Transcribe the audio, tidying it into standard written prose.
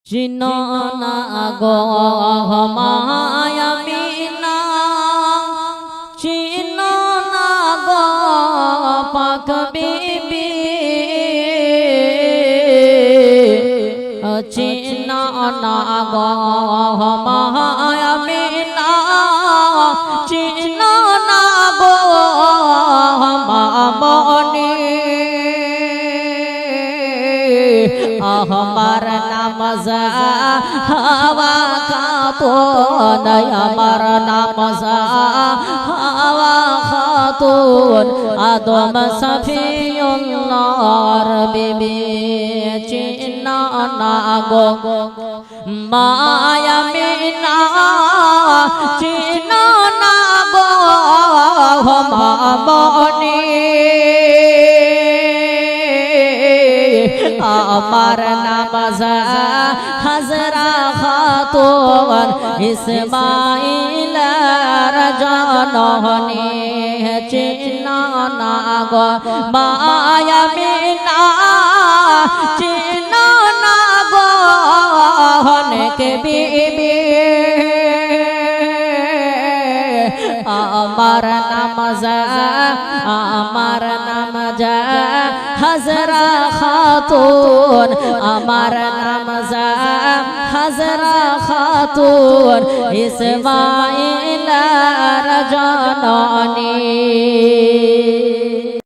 চিনো না গো মায়া মিনা, চিনো না গো পাক বিবি, চিনো না গো মায়া মিনা, চিনো না গো মামনি। আমার নাম হাওয়া খাতুন, আমার নাম হাওয়া খাতুন, আদম সফিউল্লাহর বিবি। চিনো না গো মায়া মিনা, চিনো না গো মামনি। আমার নাম হাজরা খাতুন, ইসমাইলের জননী। চিনো না গো মায়া মিনা, চিনো না গো অনেক বিবি। আমার নাম হাজরা খাতুন, আমার নাম হাজরা খাতুন, ইসমাইলের জননী।